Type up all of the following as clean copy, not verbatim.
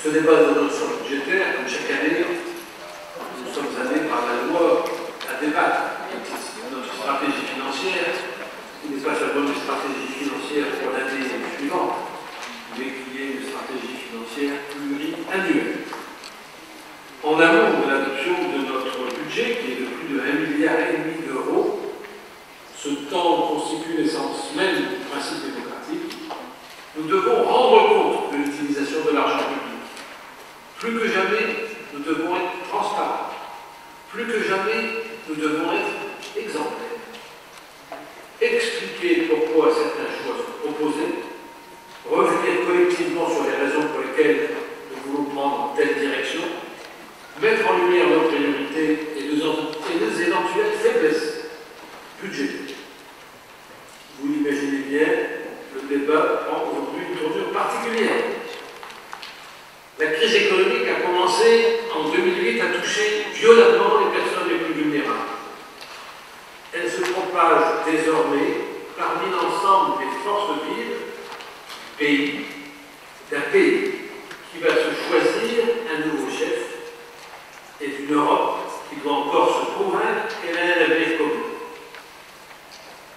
Ce n'est pas une notion budgétaire, comme chaque année, nous sommes amenés par la loi à débattre de notre stratégie financière, qui n'est pas seulement une stratégie financière pour l'année suivante, mais qui est une stratégie financière pluriannuelle. En amont de l'adoption de notre budget, qui est de plus de 1,5 milliard d'euros, ce temps constitue l'essence même du principe démocratique. Nous devons rendre compte de l'utilisation de l'argent public. Plus que jamais, nous devons être transparents. Plus que jamais, nous devons être exemplaires. Expliquer pourquoi certains choix sont proposés, revenir collectivement sur les raisons pour lesquelles nous voulons prendre telle direction, mettre en lumière nos priorités et nos éventuelles faiblesses budgétaires. Vous l'imaginez bien, le débat prend aujourd'hui une tournure particulière. La crise économique a commencé en 2008 à toucher violemment les personnes les plus vulnérables. Elle se propage désormais parmi l'ensemble des forces vives d'un pays qui va se choisir un nouveau chef et d'une Europe qui doit encore se convaincre qu'elle a un avenir commun.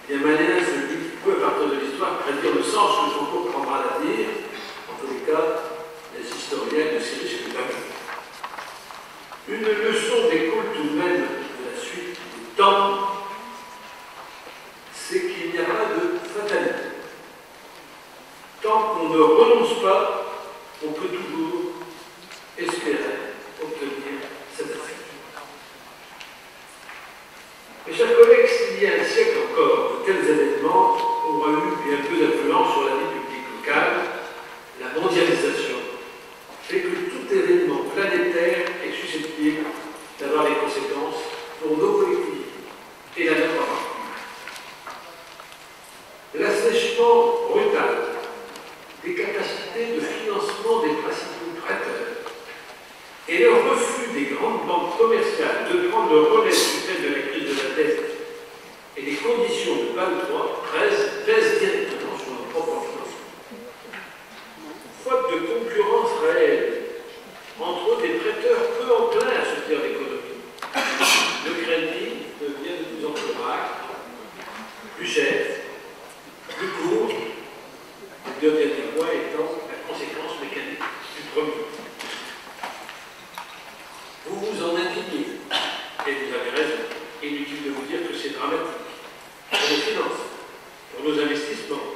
Bien malin celui qui peut, à partir de l'histoire, prédire le sens que son cours prendra à l'avenir. En tous les cas, les historiens ne s'y risquent jamais. Une leçon découle tout de même de la suite du temps, c'est qu'il n'y a pas de fatalité. Tant qu'on ne renonce pas, on peut toujours espérer obtenir cette affaire. Mes chers collègues, s'il y a un siècle encore, de tels événements auraient eu bien peu d'influence sur la vie publique locale. La mondialisation fait que tout événement planétaire est susceptible d'avoir des conséquences pour nos collectivités et la nôtre en particulier. L'assèchement brutal des capacités de financement des principaux prêteurs et le refus des grandes banques commerciales de prendre le relais du fait de la crise de la dette et des conditions de Bâle III pèsent directement sur nos propres financements. Faute de concurrence réelle entre des prêteurs peu enclins à soutenir l'économie, le crédit devient de plus en plus rare, plus cher, plus court, les deux derniers mois étant la conséquence mécanique du premier. Vous vous en indignez, et vous avez raison. Inutile de vous dire que c'est dramatique pour nos finances, pour nos investissements,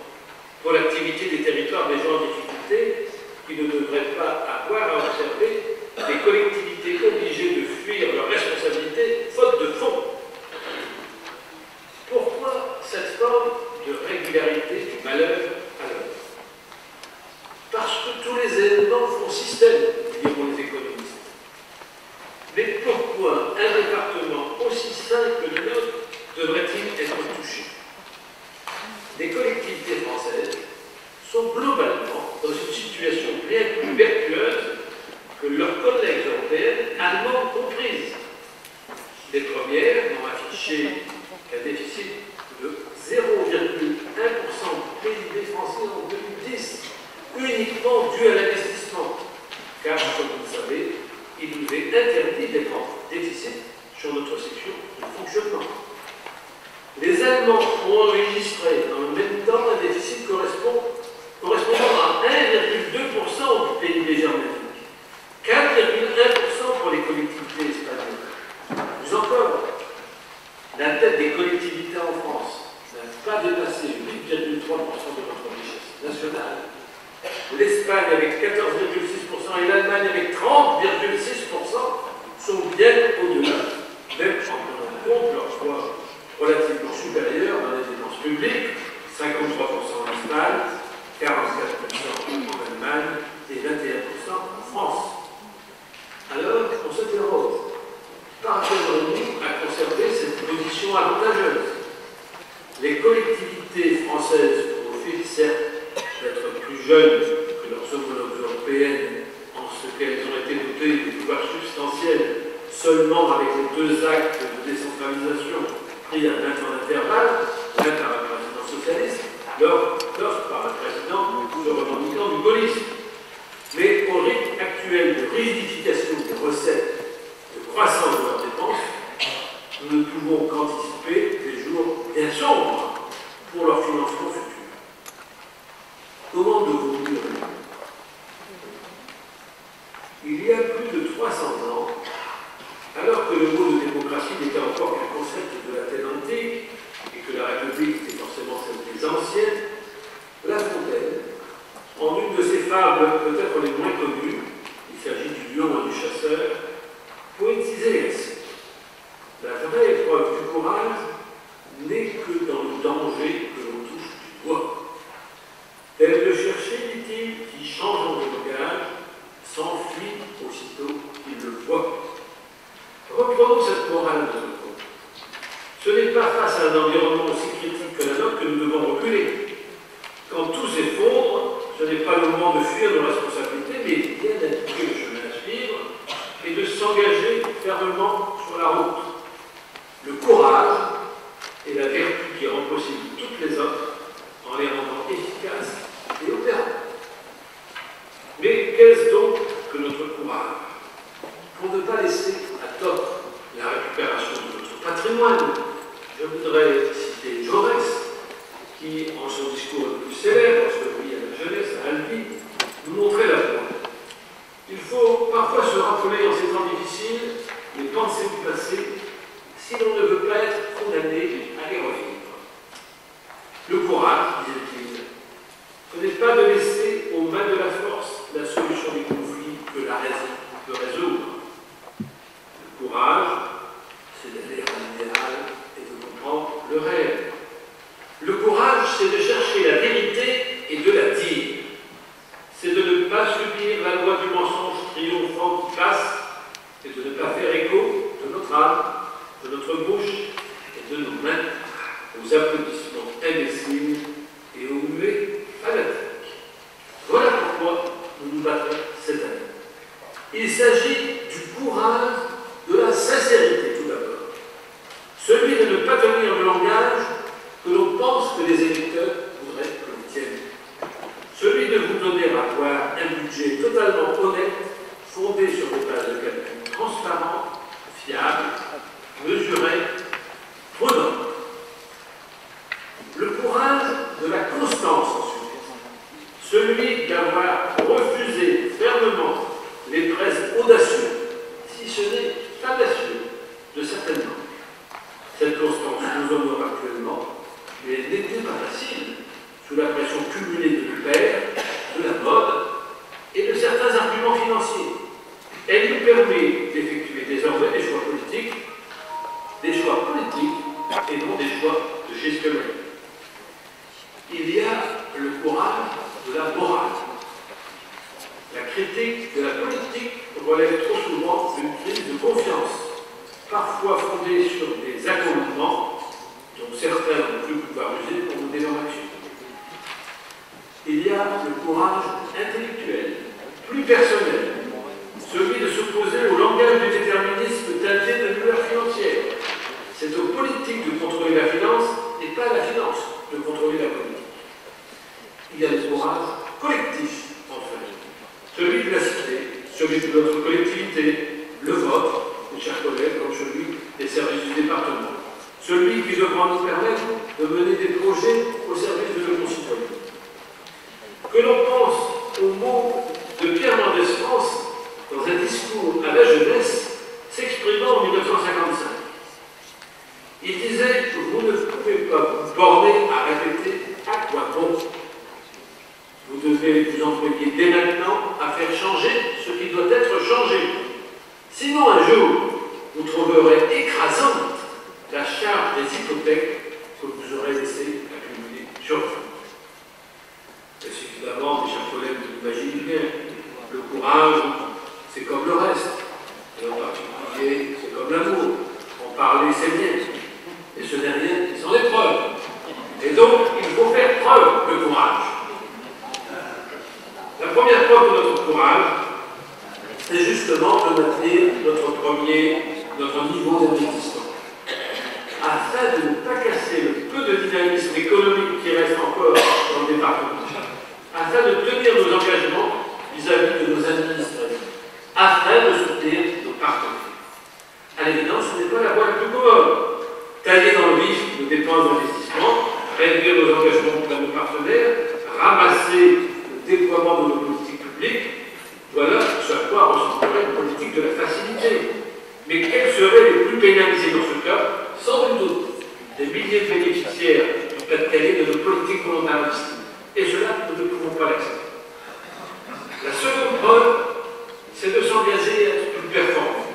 pour l'activité des territoires des gens en difficulté qui ne devraient pas avoir à observer des collectivités obligées de fuir leurs responsabilités faute de fonds. Pourquoi cette forme de régularité du malheur alors? Parce que tous les éléments font système, diront les économistes. Mais pourquoi un département aussi sain que le nôtre devrait-il être touché? Les collectivités françaises sont globalement dans une situation bien plus vertueuse que leurs collègues européennes, allemandes comprises. Les premières n'ont affiché qu'un déficit de 0,1% du PIB français en 2010, uniquement dû à l'investissement, car, comme vous le savez, il nous est interdit d'être en déficit sur notre section de fonctionnement. Les Allemands ont enregistré dans le même temps un déficit correspondant à 1,2% du PIB germanique, 4,1% pour les collectivités espagnoles. Plus encore, la dette des collectivités en France n'a pas dépassé 8,3% de notre richesse nationale. L'Espagne avec 14,6% et l'Allemagne avec 30,6% sont bien au-delà, même en prenant en compte leur poids relativement supérieur dans les dépenses publiques, 53% en Espagne, 44% en Allemagne et 21% en France. Alors, on s'interroge, parviendrons-nous à conserver cette position avantageuse? Les collectivités françaises profitent certes d'être plus jeunes que leurs homologues européennes en ce qu'elles ont été dotées de pouvoirs substantiels seulement avec les 2 actes de décentralisation pris à 20 ans d'intervalle, l'un par un président socialiste, l'autre par un président se revendiquant du gaullisme. Mais au rythme actuel Comment devons-nous le vivre? Il y a plus de 300 ans, alors que le mot de démocratie n'était encore qu'un concept de l'Athènes antique et que la République était forcément celle des anciennes, La Fontaine, en une de ses fables peut-être les moins connues, il s'agit du lion et du chasseur, poétisait ainsi. La vraie épreuve du courage n'est que dans le danger que l'on touche du doigt. Tel le chercher, dit-il, qui, changeant de langage, s'enfuit aussitôt qu'il le voit. Reprenons cette morale de notre conte. Ce n'est pas face à un environnement aussi critique que la nôtre que nous devons reculer. Quand tout s'effondre, ce n'est pas le moment de fuir nos responsabilités, mais bien d'indiquer le chemin à suivre et de s'engager fermement sur la route. Le courage est la vertu qui rend possible toutes les autres en les rendant efficaces et opérantes. Mais qu'est-ce donc que notre courage? Pour ne pas laisser à tort la récupération de notre patrimoine, je voudrais citer Jaurès, qui, en son discours le plus célèbre, celui à la jeunesse, à Albi, nous montrait la voie. Il faut parfois se rappeler en ces temps difficiles les pensées du passé si l'on ne veut pas être condamné à les revivre. Le courage, disait-il, ce n'est pas de laisser aux mains de la force la solution des conflits que la raison peut résoudre. Le courage, c'est d'aller à l'idéal et de comprendre le rêve. Le courage, c'est de chercher la vérité et de la dire. C'est de ne pas subir la loi du mensonge triomphant qui passe et de ne pas faire écho de notre âme, de notre bouche et de nos mains aux applaudissements imbéciles et aux muets fanatiques. Voilà pourquoi nous nous battons cette année. Il s'agit du courage de la sincérité tout d'abord. Celui de ne pas tenir le langage que l'on pense que les électeurs voudraient que l'on tienne. Celui de vous donner à voir un budget totalement honnête, fondé sur des bases de calcul transparentes, fiables, mesurées, prudentes. Le courage de la constance ensuite. Celui d'avoir refusé fermement les prêts audacieux, si ce n'est fallacieux, de certaines banques. Cette constance nous honore actuellement, mais elle n'était pas facile, sous la pression cumulée de l'UPR, de la mode et de certains arguments financiers. Elle nous permet d'effectuer désormais des choix politiques et non des choix de gestionnaires. Il y a le courage de la morale. La critique de la politique relève trop souvent d'une crise de confiance, parfois fondée sur des accommodements dont certains n'ont plus pouvoir user pour mener leur action. Il y a le courage intellectuel, plus personnel, celui de s'opposer au langage du déterminisme teinté de lueur financière. C'est aux politiques de contrôler la finance et pas à la finance de contrôler la politique. Il y a le courage collectif, enfin, celui de la cité, celui de notre collectivité, le vôtre, mes chers collègues, comme celui des services du département, celui qui devra nous permettre de mener des projets au service de nos concitoyens. Que l'on pense au mot de Pierre Mendès France dans un discours à la jeunesse s'exprimant en 1955. Il disait que vous ne pouvez pas vous borner à répéter à quoi bon. Vous devez vous employer dès maintenant à faire changer ce qui doit être changé. Sinon, un jour, vous trouverez écrasante la charge des hypothèques que vous aurez laissé accumuler sur vous. Et évidemment, mes chers collègues, vous imaginez bien, le courage, c'est comme le reste. Et en particulier, c'est comme l'amour. En parler, c'est bien. Et ce n'est rien sans épreuve. Et donc, il faut faire preuve de courage. La première preuve de notre courage, c'est justement de maintenir notre niveau d'investissement. Afin de ne pas casser le peu de dynamisme économique qui reste encore dans le département, afin de tenir nos engagements vis-à-vis de nos administrés, afin de soutenir nos partenaires. À l'évidence, ce n'est pas la voie la plus commode. Tailler dans le vif nos dépenses d'investissement, réduire nos engagements pour nos partenaires, ramasser le déploiement de nos politiques publiques, voilà ce à quoi ressemblerait une politique de la facilité. Mais quels seraient les plus pénalisés dans ce cas? Sans doute des milliers de bénéficiaires du Pas-de-Calais de nos politiques volontaristes. Et cela, nous ne pouvons pas l'accepter. La seconde preuve, c'est de s'engager à être plus performant,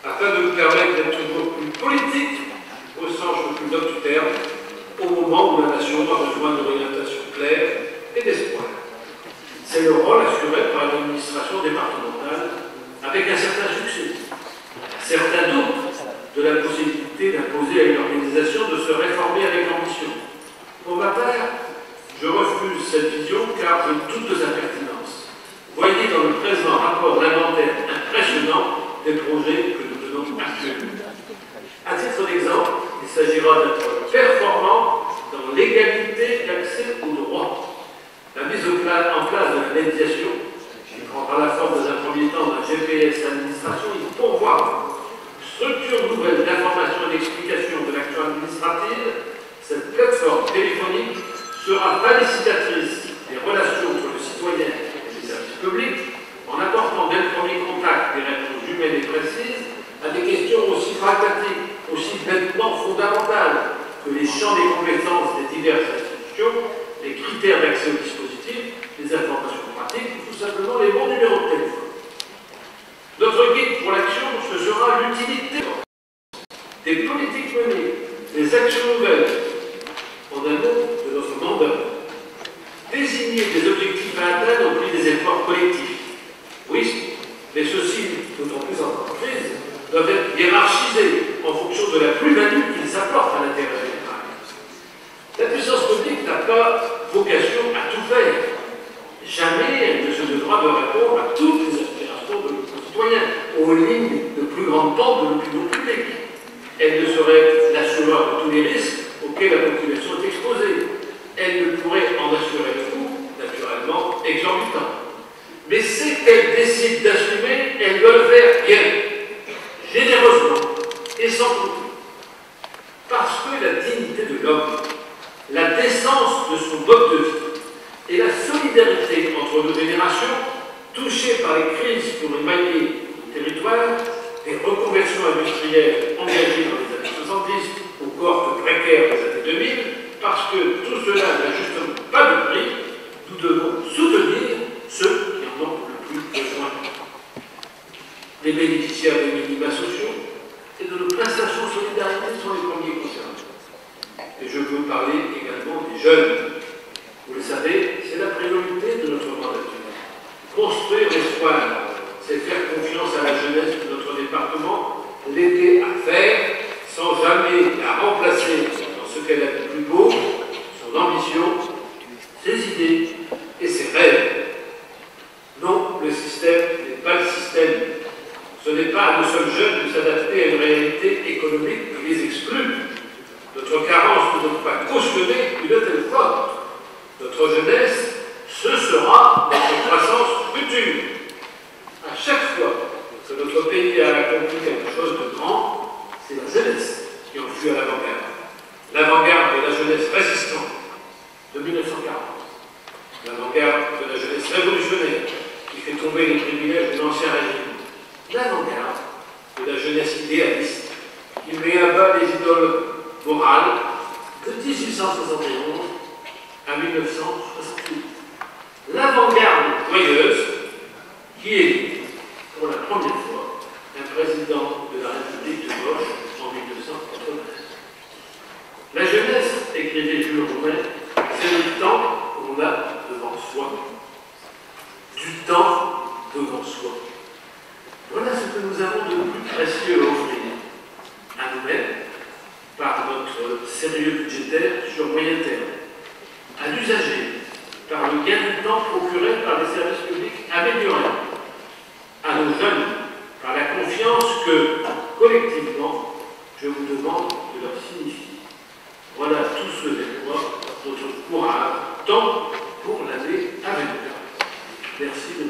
afin de nous permettre d'être toujours plus politique, au sens le plus noble du terme, au moment où la nation a besoin d'orientation claire et d'espoir. C'est le rôle assuré par l'administration départementale avec un certain succès, certains doutes de la possibilité d'imposer à une organisation de se réformer avec ambition. Pour ma part, je refuse cette vision car je doute de sa pertinence. Voyez dans le présent rapport d'inventaire impressionnant des projets que nous tenons actuellement. À titre d'exemple, il s'agira d'être performant dans l'égalité d'accès au droit. La mise en place de la médiation, qui prendra la forme dans un premier temps d'un GPS d'administration, il pourvoit structure nouvelle d'information et d'explication de l'action administrative. Cette plateforme téléphonique sera félicitatrice des relations entre le citoyen et les services publics en apportant dès le premier contact des réponses humaines et précises à des questions aussi pragmatiques, aussi bêtement fondamentales que les champs des compétences des diverses institutions, les critères d'accès au dispositif, les informations pratiques ou tout simplement les bons numéros de téléphone. Notre guide pour l'action, ce sera l'utilité des politiques menées, des actions nouvelles, en un mot de notre mandat. Désigner des objectifs à atteindre au prix des efforts collectifs. Oui, mais ceux-ci, d'autant plus en entreprise, doivent être hiérarchisés en fonction de la plus-value qu'ils apportent à l'intérêt général. La puissance publique n'a pas vocation à tout faire. Jamais elle ne se devra de répondre à toutes les aspirations de nos concitoyens, aux lignes de plus grande pente de l'opinion publique. Elle ne saurait l'assureur de tous les risques auxquels la population est exposée. Elle ne pourrait en assurer le coût, naturellement, exorbitant. Mais c'est qu'elle décide d'assumer, elle doit le faire bien, généreusement et sans compter. Parce que la dignité de l'homme, la décence de son mode de vie et la solidarité entre nos générations, touchées par les crises qui ont émaillé le territoire, des reconversions industrielles engagées dans les années 70 aux cohortes précaires des années 2000, parce que tout cela n'a justement pas de prix, nous devons soutenir ceux qui en ont le plus besoin. Les bénéficiaires des minima sociaux et de nos prestations de solidarité sont les premiers concernés. Et je veux parler également des jeunes. Vous le savez, c'est la priorité de notre mandature. Construire l'espoir, c'est faire confiance à la jeunesse de notre département, l'aider à faire, sans jamais la remplacer dans ce qu'elle a de plus beau, son ambition, ses idées et ses rêves. Non, le système n'est pas le système. Ce n'est pas à nos seuls jeunes de s'adapter à une réalité économique qui les exclut. Notre carence ne doit pas cautionner une telle faute. Notre jeunesse, ce sera notre croissance future. À chaque fois que notre pays a accompli quelque chose de grand, c'est la jeunesse qui en fut à l'avant-garde. L'avant-garde de la jeunesse résistante de 1940. L'avant-garde de la jeunesse révolutionnaire qui fait tomber les privilèges de l'ancien régime. L'avant-garde de la jeunesse idéaliste qui met à bas les idoles morales de 1871 à 1968. L'avant-garde joyeuse qui élit pour la première fois un président de la République de gauche en 1989. La jeunesse, écrivait Jules Romain, c'est le temps qu'on a devant soi. Du temps devant soi. Voilà ce que nous avons de plus précieux à offrir à nous-mêmes par notre sérieux budgétaire sur moyen terme, à l'usager par le gain de temps procuré par les services publics améliorés, à nos jeunes par la confiance que, collectivement, je vous demande de leur signifier. Voilà tout ce déploie notre courage, tant pour l'année à venir. Merci de